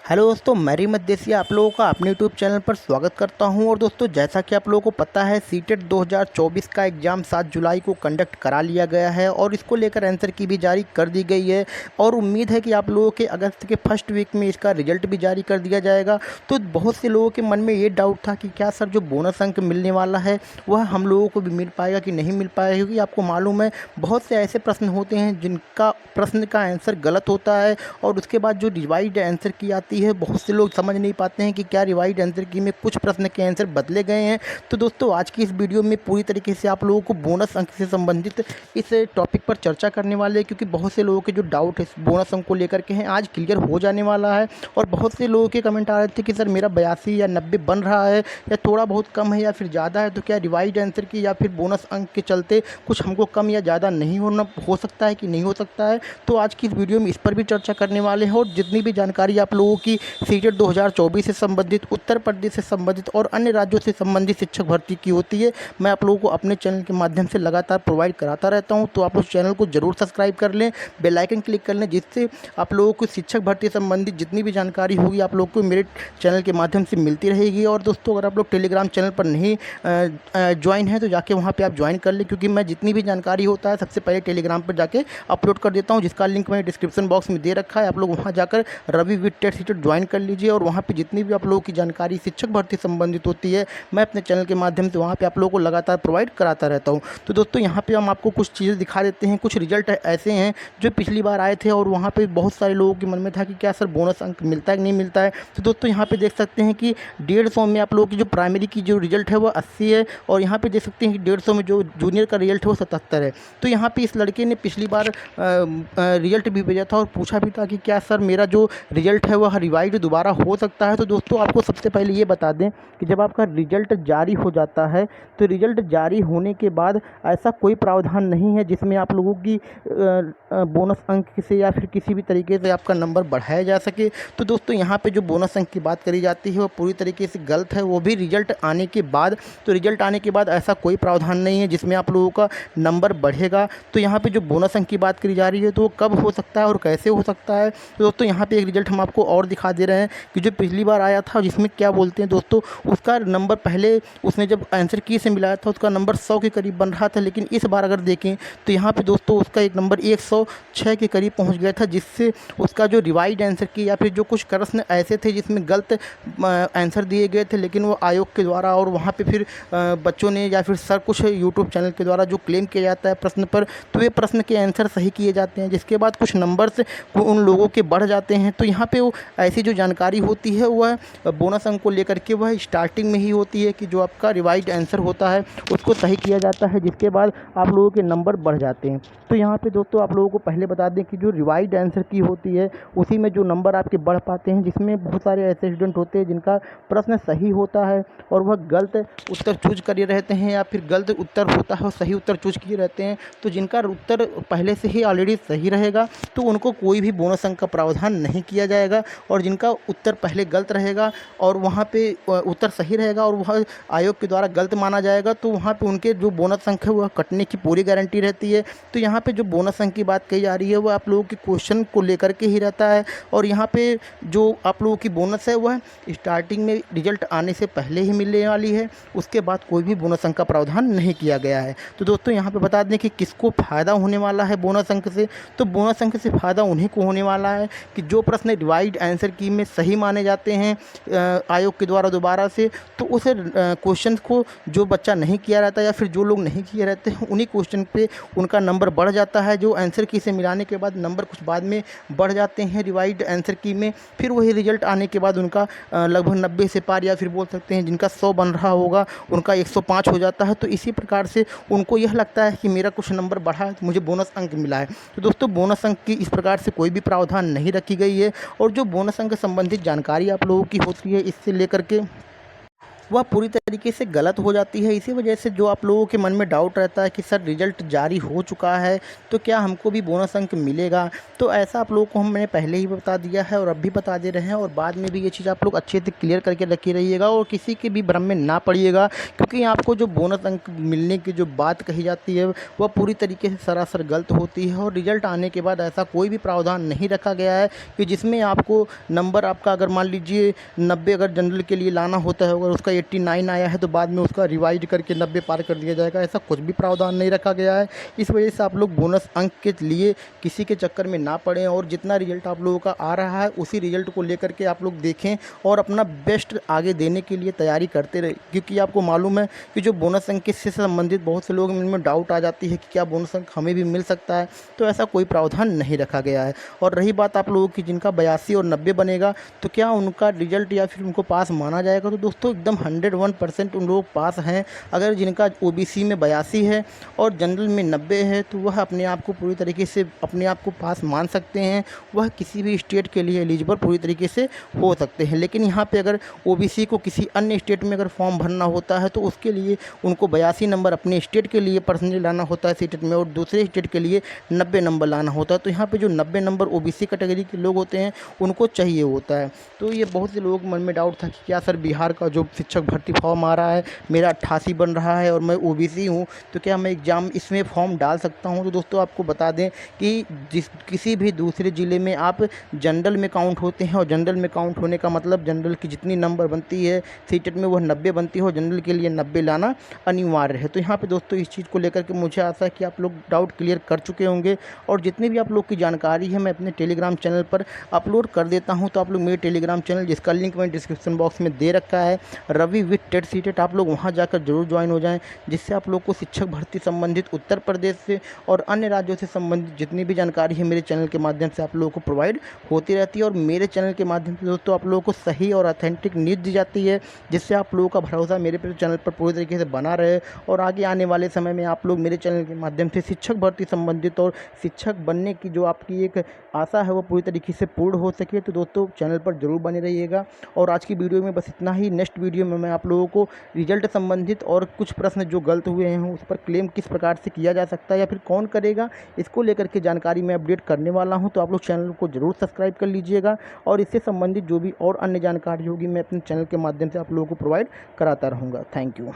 Hello दोस्तों, मैं remote देसी आप लोगों का अपने यूट्यूब चैनल पर स्वागत करता हूं। और दोस्तों, जैसा कि आप लोगों को पता है, सीटेट 2024 का एग्ज़ाम 7 जुलाई को कंडक्ट करा लिया गया है और इसको लेकर आंसर की भी जारी कर दी गई है। और उम्मीद है कि आप लोगों के अगस्त के फर्स्ट वीक में इसका रिजल्ट भी जारी कर दिया जाएगा। तो बहुत से लोगों के मन में ये डाउट था कि क्या सर जो बोनस अंक मिलने वाला है वह हम लोगों को भी मिल पाएगा कि नहीं मिल पाएगा, क्योंकि आपको मालूम है बहुत से ऐसे प्रश्न होते हैं जिनका प्रश्न का आंसर गलत होता है और उसके बाद जो रिवाइज्ड आंसर की आती है, बहुत से लोग समझ नहीं पाते हैं कि क्या रिवाइज्ड आंसर की में कुछ प्रश्न के आंसर बदले गए हैं। तो दोस्तों, आज की इस वीडियो में पूरी तरीके से आप लोगों को बोनस अंक से संबंधित इस टॉपिक पर चर्चा करने वाले हैं, क्योंकि बहुत से लोगों के जो डाउट है बोनस अंक को लेकर के हैं आज क्लियर हो जाने वाला है। और बहुत से लोगों के कमेंट आ रहे थे कि सर मेरा 82 या 90 बन रहा है, या थोड़ा बहुत कम है या फिर ज़्यादा है, तो क्या रिवाइज्ड आंसर की या फिर बोनस अंक के चलते कुछ हमको कम या ज़्यादा नहीं हो सकता है कि नहीं हो सकता है। तो आज की इस वीडियो में इस पर भी चर्चा करने वाले हैं। और जितनी भी जानकारी आप लोगों की सीटेट 2024 से संबंधित, उत्तर प्रदेश से संबंधित और अन्य राज्यों से संबंधित शिक्षक भर्ती की होती है, मैं आप लोगों को अपने चैनल के माध्यम से लगातार प्रोवाइड कराता रहता हूं। तो आप उस चैनल को जरूर सब्सक्राइब कर लें, बेल आइकन क्लिक कर लें, जिससे आप लोगों को शिक्षक भर्ती संबंधित जितनी भी जानकारी होगी आप लोगों को मेरे चैनल के माध्यम से मिलती रहेगी। और दोस्तों, अगर आप लोग टेलीग्राम चैनल पर नहीं ज्वाइन हैं तो जाके वहाँ पर आप ज्वाइन कर लें, क्योंकि मैं जितनी भी जानकारी होता है सबसे पहले टेलीग्राम पर जाके अपलोड कर देता हूँ, जिसका लिंक मैंने डिस्क्रिप्शन बॉक्स में दे रखा है। आप लोग वहाँ जाकर Ravi with TET CTET join कर लीजिए और वहाँ पे जितनी भी आप लोगों की जानकारी शिक्षक भर्ती संबंधित होती है मैं अपने चैनल के माध्यम से वहाँ पे आप लोगों को लगातार प्रोवाइड कराता रहता हूँ। तो दोस्तों, यहाँ पे हम आपको कुछ चीज़ें दिखा देते हैं। कुछ रिजल्ट ऐसे हैं जो पिछली बार आए थे और वहाँ पे बहुत सारे लोगों के मन में था कि क्या सर बोनस अंक मिलता है कि नहीं मिलता है। तो दोस्तों, यहाँ पे देख सकते हैं कि 150 में आप लोगों की जो प्राइमरी की जो रिजल्ट है वो 80 है, और यहाँ पे देख सकते हैं कि 150 में जो जूनियर का रिजल्ट है वो 77 है। तो यहाँ पे इस लड़के ने पिछली बार रिजल्ट भी भेजा था और पूछा भी था कि क्या सर मेरा जो रिजल्ट है वह रिवाइज दोबारा हो सकता है। तो दोस्तों, आपको सबसे पहले ये बता दें कि जब आपका रिजल्ट जारी हो जाता है तो रिजल्ट जारी होने के बाद ऐसा कोई प्रावधान नहीं है जिसमें आप लोगों की बोनस अंक से या फिर किसी भी तरीके से आपका नंबर बढ़ाया जा सके। तो दोस्तों, यहाँ पे जो बोनस अंक की बात करी जाती है वो पूरी तरीके से गलत है, वो भी रिजल्ट आने के बाद। तो रिजल्ट आने के बाद ऐसा कोई प्रावधान नहीं है जिसमें आप लोगों का नंबर बढ़ेगा। तो यहाँ पे जो बोनस अंक की बात करी जा रही है तो वो कब हो सकता है और कैसे हो सकता है। तो दोस्तों, यहाँ पे एक रिजल्ट हम आपको और दिखा दे रहे हैं कि जो पिछली बार आया था, जिसमें क्या बोलते हैं दोस्तों, उसका नंबर पहले उसने जब आंसर की से मिलाया था उसका नंबर 100 के करीब बन रहा था, लेकिन इस बार अगर देखें तो यहाँ पे दोस्तों उसका एक नंबर 106 के करीब पहुँच गया था, जिससे उसका जो रिवाइज्ड आंसर की या फिर जो कुछ प्रश्न ऐसे थे जिसमें गलत आंसर दिए गए थे, लेकिन वो आयोग के द्वारा और वहाँ पे फिर बच्चों ने या फिर सर कुछ यूट्यूब चैनल के द्वारा जो क्लेम किया जाता है प्रश्न पर, तो ये प्रश्न के आंसर सही किए जाते हैं, जिसके बाद कुछ नंबर्स उन लोगों के बढ़ जाते हैं। तो यहाँ पे वो ऐसी जो जानकारी होती है वह बोनस अंक को लेकर के वह स्टार्टिंग में ही होती है कि जो आपका रिवाइज्ड आंसर होता है उसको सही किया जाता है, जिसके बाद आप लोगों के नंबर बढ़ जाते हैं। तो यहाँ पे दोस्तों आप लोगों को पहले बता दें कि जो रिवाइज्ड आंसर की होती है उसी में जो नंबर आपके बढ़ पाते हैं, जिसमें बहुत सारे ऐसे स्टूडेंट होते हैं जिनका प्रश्न सही होता है और वह गलत उत्तर चूज करे रहते हैं, या फिर गलत उत्तर होता है और सही उत्तर चूज किए रहते हैं। तो जिनका उत्तर पहले से ही ऑलरेडी सही रहेगा तो उनको कोई भी बोनस अंक का प्रावधान नहीं किया जाएगा, और जिनका उत्तर पहले गलत रहेगा और वहाँ पे उत्तर सही रहेगा और वह आयोग के द्वारा गलत माना जाएगा तो वहाँ पे उनके जो बोनस अंक है वह कटने की पूरी गारंटी रहती है। तो यहाँ पे जो बोनस अंक की बात कही जा रही है वह आप लोगों के क्वेश्चन को लेकर के ही रहता है, और यहाँ पे जो आप लोगों की बोनस है वह स्टार्टिंग में रिजल्ट आने से पहले ही मिलने वाली है, उसके बाद कोई भी बोनस अंक का प्रावधान नहीं किया गया है। तो दोस्तों, यहाँ पे बता दें कि किसको फ़ायदा होने वाला है बोनस अंक से। तो बोनस अंक से फ़ायदा उन्हीं को होने वाला है कि जो प्रश्न रिवाइज्ड आंसर की में सही माने जाते हैं आयोग के द्वारा दोबारा से, तो उस क्वेश्चन को जो बच्चा नहीं किया रहता या फिर जो लोग नहीं किए रहते हैं उन्हीं क्वेश्चन पे उनका नंबर बढ़ जाता है। जो आंसर की से मिलाने के बाद नंबर कुछ बाद में बढ़ जाते हैं रिवाइज्ड आंसर की में, फिर वही रिजल्ट आने के बाद उनका लगभग 90 से पार, या फिर बोल सकते हैं जिनका 100 बन रहा होगा उनका 105 हो जाता है। तो इसी प्रकार से उनको यह लगता है कि मेरा कुछ नंबर बढ़ा है तो मुझे बोनस अंक मिला है। तो दोस्तों, बोनस अंक की इस प्रकार से कोई भी प्रावधान नहीं रखी गई है, और जो बोनस अंक संबंधित जानकारी आप लोगों की होती है इससे लेकर के वह पूरी तरीके से गलत हो जाती है। इसी वजह से जो आप लोगों के मन में डाउट रहता है कि सर रिजल्ट जारी हो चुका है तो क्या हमको भी बोनस अंक मिलेगा, तो ऐसा आप लोगों को हमने पहले ही बता दिया है और अब भी बता दे रहे हैं, और बाद में भी ये चीज़ आप लोग अच्छे से क्लियर करके रखे रहिएगा और किसी के भी भ्रम में ना पड़िएगा, क्योंकि आपको जो बोनस अंक मिलने की जो बात कही जाती है वह पूरी तरीके से सरासर गलत होती है। और रिजल्ट आने के बाद ऐसा कोई भी प्रावधान नहीं रखा गया है कि जिसमें आपको नंबर आपका अगर मान लीजिए 90 अगर जनरल के लिए लाना होता है, अगर उसका 89 आया है तो बाद में उसका रिवाइज करके 90 पार कर दिया जाएगा, ऐसा कुछ भी प्रावधान नहीं रखा गया है। इस वजह से आप लोग बोनस अंक के लिए किसी के चक्कर में ना पड़ें और जितना रिजल्ट आप लोगों का आ रहा है उसी रिजल्ट को लेकर के आप लोग देखें और अपना बेस्ट आगे देने के लिए तैयारी करते रहे, क्योंकि आपको मालूम है कि जो बोनस अंक से संबंधित बहुत से लोग में डाउट आ जाती है कि क्या बोनस अंक हमें भी मिल सकता है, तो ऐसा कोई प्रावधान नहीं रखा गया है। और रही बात आप लोगों की जिनका 82 और 90 बनेगा तो क्या उनका रिजल्ट या फिर उनको पास माना जाएगा, तो दोस्तों एकदम 101% उन लोग पास हैं। अगर जिनका ओबीसी में 82 है और जनरल में 90 है तो वह अपने आप को पूरी तरीके से अपने आप को पास मान सकते हैं, वह किसी भी स्टेट के लिए एलिजिबल पूरी तरीके से हो सकते हैं। लेकिन यहाँ पे अगर ओबीसी को किसी अन्य स्टेट में अगर फॉर्म भरना होता है तो उसके लिए उनको 82 नंबर अपने स्टेट के लिए पर्सनली लाना होता है सीटेट में और दूसरे स्टेट के लिए 90 नंबर लाना होता है। तो यहाँ पे जो 90 नंबर ओबीसी कैटेगरी के लोग होते हैं उनको चाहिए होता है। तो ये बहुत से लोग मन में डाउट था कि क्या सर बिहार का जो शिक्षक भर्ती फॉर्म आ रहा है मेरा 88 बन रहा है और मैं ओबीसी हूँ तो क्या मैं एग्ज़ाम इसमें फॉर्म डाल सकता हूँ। तो दोस्तों आपको बता दें कि किसी भी दूसरे ज़िले में आप जनरल में काउंट होते हैं और जनरल में काउंट होने का मतलब जनरल की जितनी नंबर बनती है सीटेट में वह 90 बनती है और जनरल के लिए 90 लाना अनिवार्य है। तो यहाँ पे दोस्तों इस चीज़ को लेकर के मुझे आशा है कि आप लोग डाउट क्लियर कर चुके होंगे और जितनी भी आप लोग की जानकारी है मैं अपने टेलीग्राम चैनल पर अपलोड कर देता हूँ। तो आप लोग मेरे टेलीग्राम चैनल जिसका लिंक मैंने डिस्क्रिप्शन बॉक्स में दे रखा है, रवि विद टेट सीटेट, आप लोग वहाँ जाकर जरूर ज्वाइन हो जाएँ, जिससे आप लोग को शिक्षक भर्ती संबंधित उत्तर प्रदेश से और अन्य राज्यों से संबंधित जितनी भी जानकारी है मेरे चैनल के माध्यम से आप लोगों को प्रोवाइड होती रहती है। और मेरे चैनल के माध्यम से दोस्तों आप लोगों को सही और ऑथेंटिक न्यूज़ दी जाती है, जिससे आप लोगों का भरोसा मेरे चैनल पर पूरी तरीके से बना रहे और आगे आने वाले समय में आप लोग मेरे चैनल के माध्यम से शिक्षक भर्ती संबंधित और शिक्षक बनने की जो आपकी एक आशा है वो पूरी तरीके से पूर्ण हो सके। तो दोस्तों चैनल पर जरूर बने रहिएगा। और आज की वीडियो में बस इतना ही। नेक्स्ट वीडियो में मैं आप लोगों को रिजल्ट संबंधित और कुछ प्रश्न जो गलत हुए हैं उस पर क्लेम किस प्रकार से किया जा सकता है या फिर कौन करेगा, इसको लेकर के जानकारी मैं अपडेट करने वाला हूं। तो आप लोग चैनल को जरूर सब्सक्राइब कर लीजिएगा और इससे संबंधित जो भी और अन्य जानकारी होगी मैं अपने चैनल के माध्यम से आप लोगों को प्रोवाइड कराता रहूँगा। Thank you.